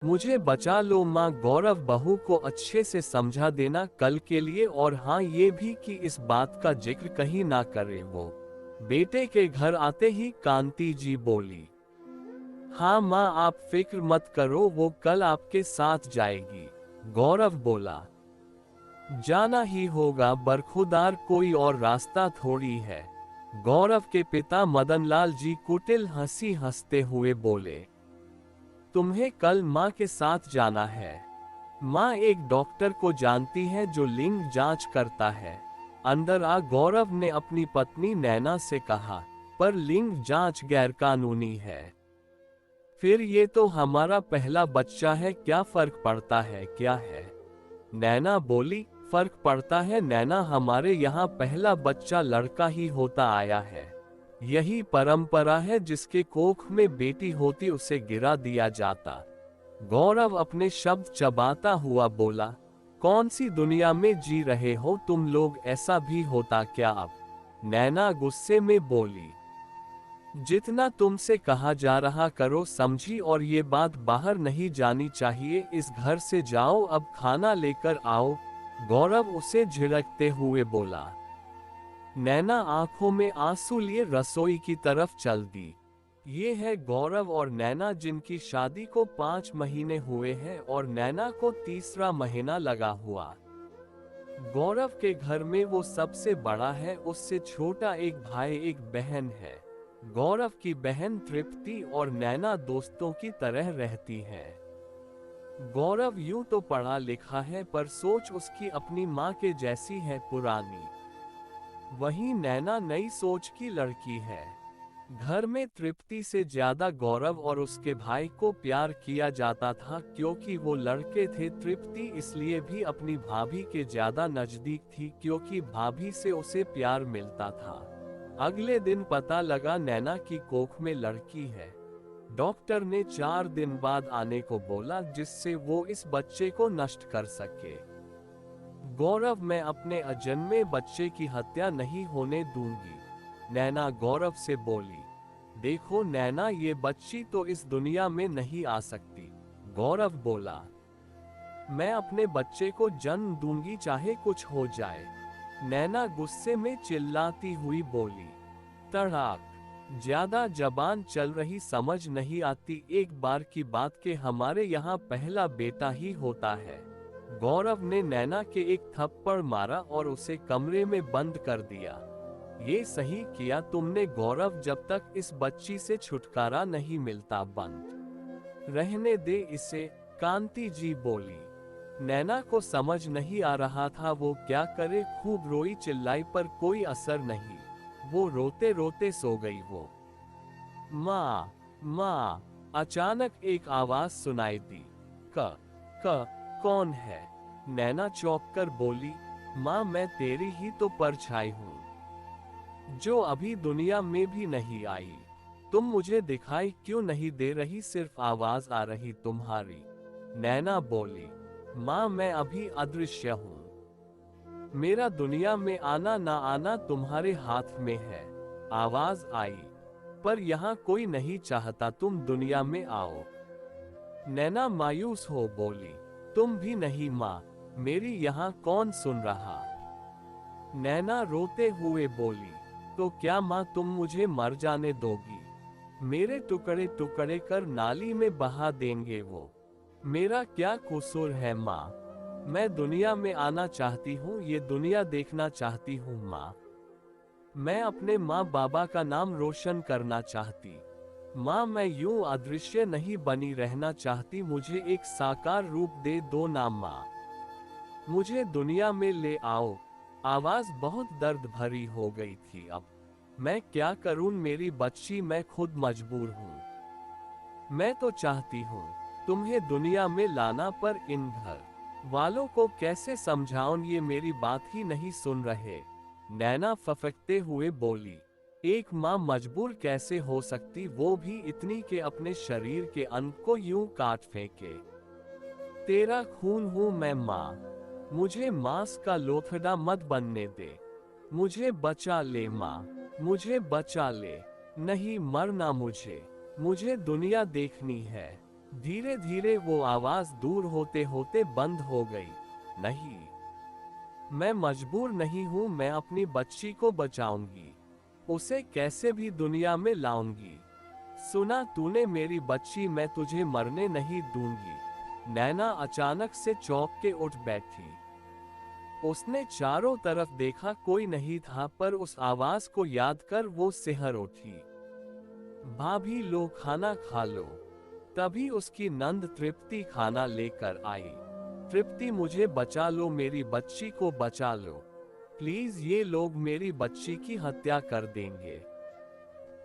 मुझे बचा लो माँ। गौरव बहू को अच्छे से समझा देना कल के लिए, और हाँ ये भी कि इस बात का जिक्र कहीं ना करे वो। बेटे के घर आते ही कांति जी बोली। हाँ माँ आप फिक्र मत करो, वो कल आपके साथ जाएगी। गौरव बोला। जाना ही होगा, बरखुरदार कोई और रास्ता थोड़ी है। गौरव के पिता मदनलाल जी कुटिल हंसी हंसते हुए बोले। तुम्हें कल माँ के साथ जाना है। माँ एक डॉक्टर को जानती है जो लिंग जांच करता है। अंदर आ, गौरव ने अपनी पत्नी नैना से कहा। पर लिंग जांच गैरकानूनी है। फिर ये तो हमारा पहला बच्चा है, क्या फर्क पड़ता है, क्या है? नैना बोली। फर्क पड़ता है नैना, हमारे यहाँ पहला बच्चा लड़का ही होता आया है। यही परंपरा है, जिसके कोख में बेटी होती उसे गिरा दिया जाता। गौरव अपने शब्द चबाता हुआ बोला। कौन सी दुनिया में जी रहे हो तुम लोग, ऐसा भी होता क्या अब? नैना गुस्से में बोली। जितना तुमसे कहा जा रहा करो समझी, और ये बात बाहर नहीं जानी चाहिए। इस घर से जाओ, अब खाना लेकर आओ। गौरव उसे झिड़कते हुए बोला। नैना आंखों में आंसू लिए रसोई की तरफ चल दी। ये है गौरव और नैना, जिनकी शादी को 5 महीने हुए हैं और नैना को तीसरा महीना लगा हुआ। गौरव के घर में वो सबसे बड़ा है, उससे छोटा एक भाई एक बहन है। गौरव की बहन तृप्ति और नैना दोस्तों की तरह रहती हैं। गौरव यूं तो पढ़ा लिखा है, पर सोच उसकी अपनी माँ के जैसी है, पुरानी। वहीं नैना नई सोच की लड़की है। घर में तृप्ति से ज्यादा गौरव और उसके भाई को प्यार किया जाता था, क्योंकि वो लड़के थे। तृप्ति इसलिए भी अपनी भाभी के ज्यादा नजदीक थी, क्योंकि भाभी से उसे प्यार मिलता था। अगले दिन पता लगा नैना की कोख में लड़की है। डॉक्टर ने 4 दिन बाद आने को बोला, जिससे वो इस बच्चे को नष्ट कर सके। गौरव, मैं अपने अजन्मे बच्चे की हत्या नहीं होने दूंगी। नैना गौरव से बोली। देखो नैना, ये बच्ची तो इस दुनिया में नहीं आ सकती। गौरव बोला। मैं अपने बच्चे को जन्म दूंगी, चाहे कुछ हो जाए। नैना गुस्से में चिल्लाती हुई बोली। तड़ाक। ज्यादा जबान चल रही समझ नहीं आती, एक बार की बात के हमारे यहाँ पहला बेटा ही होता है। गौरव ने नैना के एक थप्पड़ मारा और उसे कमरे में बंद कर दिया। ये सही किया तुमने गौरव, जब तक इस बच्ची से छुटकारा नहीं मिलता बंद रहने दे इसे। कांति जी बोली। नैना को समझ नहीं आ रहा था वो क्या करे, खूब रोई चिल्लाई पर कोई असर नहीं। वो रोते रोते सो गई। वो माँ माँ। अचानक एक आवाज सुनाई दी। क कौन है? नैना चौंक कर बोली। माँ मैं तेरी ही तो परछाई हूँ, जो अभी दुनिया में भी नहीं आई। तुम मुझे दिखाई क्यों नहीं दे रही, सिर्फ आवाज आ रही तुम्हारी। नैना बोली। माँ मैं अभी अदृश्य हूँ, मेरा दुनिया में आना ना आना तुम्हारे हाथ में है। आवाज आई। पर यहाँ कोई नहीं चाहता तुम दुनिया में आओ। नैना मायूस हो बोली। तुम भी नहीं माँ, मेरी यहाँ कौन सुन रहा? नैना रोते हुए बोली। तो क्या माँ तुम मुझे मर जाने दोगी? मेरे टुकड़े टुकड़े कर नाली में बहा देंगे वो। मेरा क्या कसूर है माँ? मैं दुनिया में आना चाहती हूँ, ये दुनिया देखना चाहती हूँ माँ। मैं अपने माँ बाबा का नाम रोशन करना चाहती। माँ मैं यूं अदृश्य नहीं बनी रहना चाहती, मुझे एक साकार रूप दे दो ना माँ। मुझे दुनिया में ले आओ। आवाज बहुत दर्द भरी हो गई थी। अब मैं क्या करूं मेरी बच्ची, मैं खुद मजबूर हूं। मैं तो चाहती हूं तुम्हें दुनिया में लाना, पर इन घर वालों को कैसे समझाऊं, ये मेरी बात ही नहीं सुन रहे। नैना फफकते हुए बोली। एक माँ मजबूर कैसे हो सकती, वो भी इतनी के अपने शरीर के अंग को यूं काट फेंके। तेरा खून हूं मैं माँ, मुझे मांस का लोथड़ा मत बनने दे। मुझे बचा ले माँ, मुझे बचा ले। नहीं मरना मुझे, मुझे दुनिया देखनी है। धीरे धीरे वो आवाज दूर होते होते बंद हो गई। नहीं, मैं मजबूर नहीं हूं, मैं अपनी बच्ची को बचाऊंगी, उसे कैसे भी दुनिया में लाऊंगी। सुना तूने मेरी बच्ची, मैं तुझे मरने नहीं दूंगी। नैना अचानक से चौंक के उठ बैठी। उसने चारों तरफ देखा, कोई नहीं था, पर उस आवाज को याद कर वो सिहर उठी। भाभी लो, खाना खा लो। तभी उसकी नंद तृप्ति खाना लेकर आई। तृप्ति, मुझे बचा लो, मेरी बच्ची को बचा लो प्लीज, ये लोग मेरी बच्ची की हत्या कर देंगे।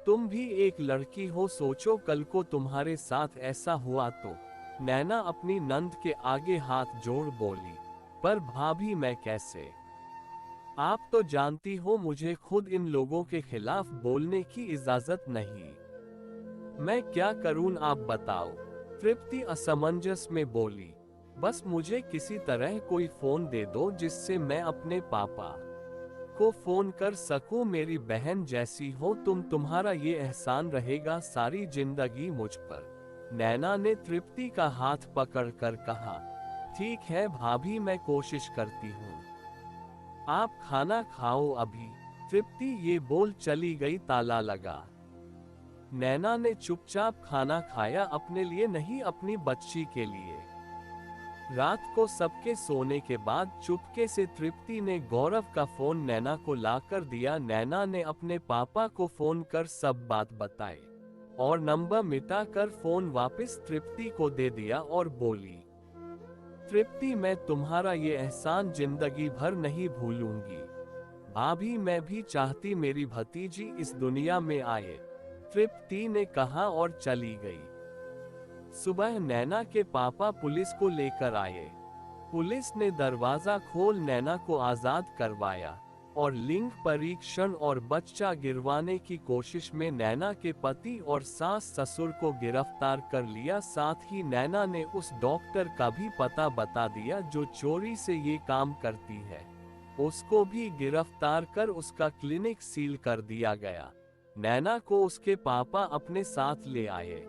तुम भी एक लड़की हो, सोचो कल को तुम्हारे साथ ऐसा हुआ तो। नैना अपनी नंद के आगे हाथ जोड़ बोली, पर भाभी मैं कैसे? आप तो जानती हो मुझे खुद इन लोगों के खिलाफ बोलने की इजाजत नहीं। मैं क्या करूं आप बताओ? तृप्ति असमंजस में बोली। बस मुझे किसी तरह कोई फोन दे दो जिससे मैं अपने पापा को फोन कर सकूं, मेरी बहन जैसी हो तुम, तुम्हारा ये एहसान रहेगा सारी जिंदगी मुझ पर। नैना ने तृप्ति का हाथ पकड़कर कहा, ठीक है भाभी, मैं कोशिश करती हूँ, आप खाना खाओ अभी। तृप्ति ये बोल चली गई। ताला लगा। नैना ने चुपचाप खाना खाया, अपने लिए नहीं, अपनी बच्ची के लिए। रात को सबके सोने के बाद चुपके से तृप्ति ने गौरव का फोन नैना को लाकर दिया। नैना ने अपने पापा को फोन कर सब बात बताई और नंबर मिटाकर फोन वापस तृप्ति को दे दिया और बोली, तृप्ति मैं तुम्हारा ये एहसान जिंदगी भर नहीं भूलूंगी। भाभी मैं भी चाहती मेरी भतीजी इस दुनिया में आए, तृप्ति ने कहा और चली गई। सुबह नैना के पापा पुलिस को लेकर आए। पुलिस ने दरवाजा खोल नैना को आजाद करवाया और लिंग परीक्षण और बच्चा गिरवाने की कोशिश में नैना के पति और सास ससुर को गिरफ्तार कर लिया। साथ ही नैना ने उस डॉक्टर का भी पता बता दिया जो चोरी से ये काम करती है, उसको भी गिरफ्तार कर उसका क्लिनिक सील कर दिया गया। नैना को उसके पापा अपने साथ ले आए।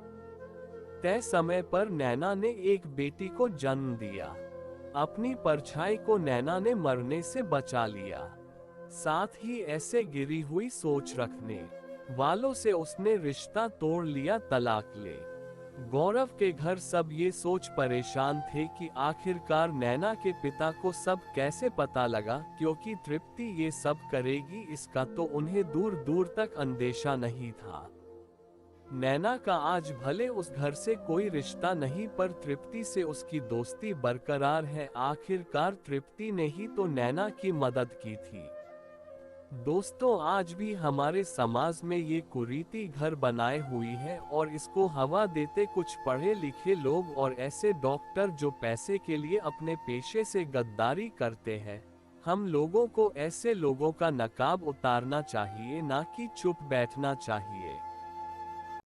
तय समय पर नैना ने एक बेटी को जन्म दिया। अपनी परछाई को नैना ने मरने से बचा लिया। साथ ही ऐसे गिरी हुई सोच रखने वालों से उसने रिश्ता तोड़ लिया, तलाक ले। गौरव के घर सब ये सोच परेशान थे कि आखिरकार नैना के पिता को सब कैसे पता लगा, क्योंकि तृप्ति ये सब करेगी इसका तो उन्हें दूर दूर तक अंदेशा नहीं था। नैना का आज भले उस घर से कोई रिश्ता नहीं, पर तृप्ति से उसकी दोस्ती बरकरार है। आखिरकार तृप्ति ने ही तो नैना की मदद की थी। दोस्तों, आज भी हमारे समाज में ये कुरीति घर बनाए हुई है और इसको हवा देते कुछ पढ़े लिखे लोग और ऐसे डॉक्टर जो पैसे के लिए अपने पेशे से गद्दारी करते हैं। हम लोगों को ऐसे लोगों का नकाब उतारना चाहिए, ना कि चुप बैठना चाहिए।